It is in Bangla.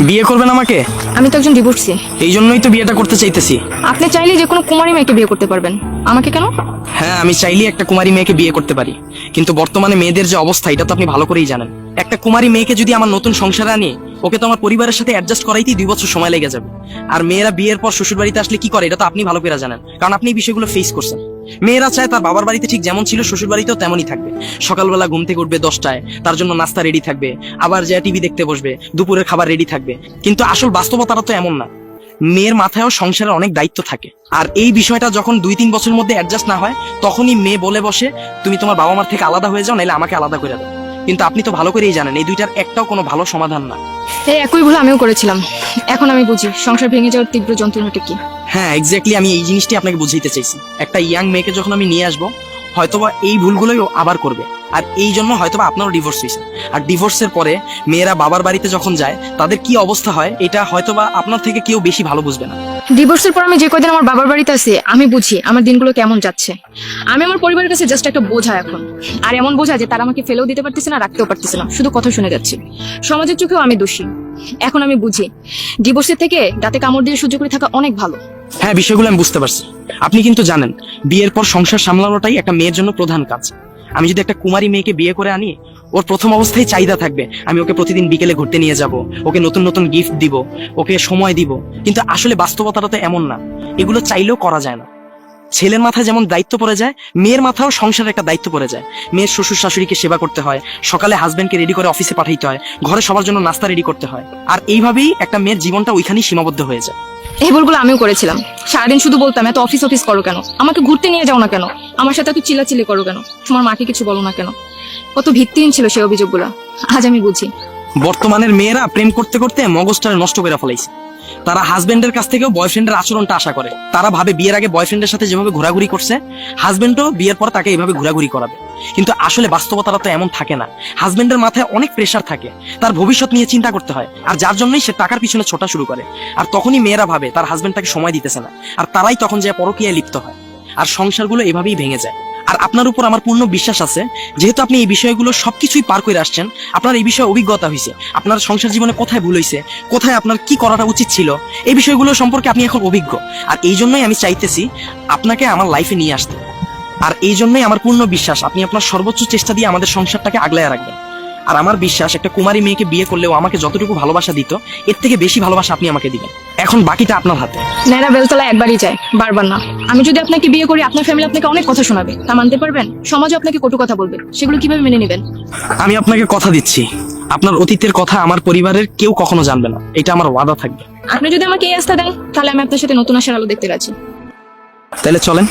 বিয়ে করবেন আমাকে? আমি তো একজন ডিভোর্সি। এই জন্যই তো বিয়েটা করতে চাইতেছি। আপনি চাইলে যে কোনো কুমারী মেয়েকে বিয়ে করতে পারবেন, আমাকে কেন? হ্যাঁ, আমি চাইলে একটা কুমারী মেয়েকে বিয়ে করতে পারি, কিন্তু বর্তমানে মেয়েদের যে অবস্থা এটা তো আপনি ভালো করেই জানেন। একটা কুমারী মেয়েকে যদি আমার নতুন সংসারে আনি, ওকে তো আমার পরিবারের সাথে অ্যাডজাস্ট করাইতেই 2 বছর সময় লেগে যাবে। আর মেয়েরা বিয়ের পর শ্বশুর বাড়িতে আসলে কি করে এটা তো আপনি ভালো করে জানেন, কারণ আপনি এই বিষয়গুলো ফেস করছেন। মেয়েরা চায় তার বাবার বাড়িতে ঠিক যেমন ছিল শ্বশুর বাড়িতেও তেমনই থাকবে। সকালবেলা ঘুম থেকে উঠবে 10টায়, তার জন্য নাস্তা রেডি থাকবে, আবার যে টিভি দেখতে বসবে, দুপুরের খাবার রেডি থাকবে। কিন্তু আসল বাস্তবতাটা তো এমন না। মেয়ের মাথায়ও সংসারের অনেক দায়িত্ব থাকে। আর এই বিষয়টা যখন 2-3 বছরের মধ্যে অ্যাডজাস্ট না হয়, তখনই মেয়ে বলে বসে তুমি তোমার বাবা মার থেকে আলাদা হয়ে যাও, নাহলে আমাকে আলাদা করে দাও। কিন্তু আপনি তো ভালো করেই জানেন এই দুইটার একটাও কোনো ভালো সমাধান না। এই একই ভুল আমিও করেছিলাম। এখন আমি বুঝি সংসার ভেঙে যাওয়ার তীব্র যন্ত্রণাটা কি। হ্যাঁ, এক্স্যাক্টলি, আমি এই জিনিসটি আপনাকে বুঝাইতে চাইছি। একটা ইয়াং মেয়েকে যখন আমি নিয়ে আসবো, হয়তোবা এই ভুলগুলোই ও আবার করবে। আর এই জন্য হয়তোবা আপনারও ডিভোর্স হয়েছে। আর ডিভোর্সের পরে মেয়েরা বাবার বাড়িতে যখন যায় তাদের কি অবস্থা হয় এটা হয়তোবা আপনার থেকে কেউ বেশি ভালো বুঝবে না। ডিভোর্সের পর আমি যে কয়দিন আমার বাবার বাড়িতে আছি, আমি বুঝি আমার দিনগুলো কেমন যাচ্ছে। আমি আমার পরিবারের কাছে জাস্ট একটা বোঝা এখন। আর এমন বোঝা যে তারা আমাকে ফেলেও দিতে পারতেছে না, রাখতেও পারতেছে না, শুধু কথা শুনে যাচ্ছে। সমাজের চোখেও আমি দোষী। এখন আমি বুঝি ডিভোর্সের থেকে দাঁতে কামড় দিয়ে সহ্য করে থাকা অনেক ভালো। হ্যাঁ, বিষয়গুলো আমি বুঝতে পারছি। আপনি কিন্তু জানেন বিয়ের পর সংসার সামলানোটাই একটা মেয়ের জন্য প্রধান কাজ। আমি যদি একটা কুমারী মেয়েকে বিয়ে করে আনি, ওর প্রথম অবস্থায় চাহিদা থাকবে আমি ওকে প্রতিদিন বিকেলে ঘুরতে নিয়ে যাব, ওকে নতুন নতুন গিফট দিব, ওকে সময় দিব। কিন্তু আসলে বাস্তবতাটা তো এমন না। এগুলো চাইলেও করা যায় না। ছেলের মাথায় যেমন দায়িত্ব পড়ে যায়, মেয়ের মাথাও সংসারের একটা দায়িত্ব পড়ে যায়। মেয়ের শ্বশুর শাশুড়িকে সেবা করতে হয়, সকালে হাজবেন্ডকে রেডি করে অফিসে পাঠাইতে হয়, ঘরে সবার জন্য নাস্তা রেডি করতে হয়। আর এইভাবেই একটা মেয়ের জীবনটা ওইখানেই সীমাবদ্ধ হয়ে যায়। এই ভুলগুলো আমিও করেছিলাম। সারাদিন শুধু বলতাম এত অফিস অফিস করো কেন, আমাকে ঘুরতে নিয়ে যাও না কেন, আমার সাথে এত চিল্লাচিল্লি করো কেন, তোমার মাকে কিছু বলো না কেন। কত ভিত্তিহীন ছিল সেই অভিযোগগুলো। আজ আমি বুঝি বর্তমানের মেয়েরা প্রেম করতে করতে মগজটা নষ্ট করে ফেলাইছে। তারা হাজবেন্ডের কাছ থেকেও বয়ফ্রেন্ডের আচরণটা আশা করে। তারা ভাবে বিয়ের আগে বয়ফ্রেন্ডের সাথে যেভাবে ঘোরাঘুরি করছে, হাজবেন্ডও বিয়ের পর তাকে এইভাবে ঘোরাঘুরি করাবে। কিন্তু আসলে বাস্তবতাটা তো এমন থাকে না। হাজবেন্ডের মাথায় অনেক প্রেশার থাকে, তার ভবিষ্যৎ নিয়ে চিন্তা করতে হয়। আর যার জন্যই সে টাকার পিছনে ছোটা শুরু করে। আর তখনই মেয়েরা ভাবে তার হাজবেন্ড তাকে সময় দিতেছে না, আর তারাই তখন যে পরকীয়ায় লিপ্ত হয়। আর সংসারগুলো এভাবেই ভেঙে যায়। আর আপনার উপর আমার পূর্ণ বিশ্বাস আছে, যেহেতু আপনি এই বিষয়গুলো সবকিছুই পার করে আসছেন, আপনার এই বিষয়ে অভিজ্ঞতা হয়েছে। আপনার সংসার জীবনে কোথায় ভুল হয়েছে, কোথায় আপনার কি করাটা উচিত ছিল, এই বিষয়গুলো সম্পর্কে আপনি এখন অভিজ্ঞ। আর এই জন্যই আমি চাইতেছি আপনাকে আমার লাইফে নিয়ে আসতে। আর এই জন্যই আমার পূর্ণ বিশ্বাস আপনি আপনার সর্বোচ্চ চেষ্টা দিয়ে আমাদের সংসারটাকে আগলায় রাখবেন। আর আমার বিশ্বাস একটা কুমারী মেয়েকে বিয়ে করলেও আমাকে যতটুকু ভালোবাসা দিত, এর থেকে বেশি ভালোবাসা আপনি আমাকে দিবেন। এখন বাকিটা আপনার হাতে। নেড়া বেলতলা একবারই যায়, বারবার না। আমি যদি আপনাকে বিয়ে করি, আপনার ফ্যামিলি আপনাকে অনেক কথা শোনাবে, তা মানতে পারবেন? সমাজে আপনাকে কটু কথা বলবে, সেগুলো কিভাবে মেনে নেবেন? আমি আপনাকে কথা দিচ্ছি, আপনার অতীতের কথা আমার পরিবারের কেউ কখনো জানবে না, এটা আমার ওয়াদা থাকবে। আপনি যদি আমাকে এই আস্থা দেন, তাহলে আমি আপনার সাথে নতুন আশার আলো দেখতে রাজি। তাহলে চলেন।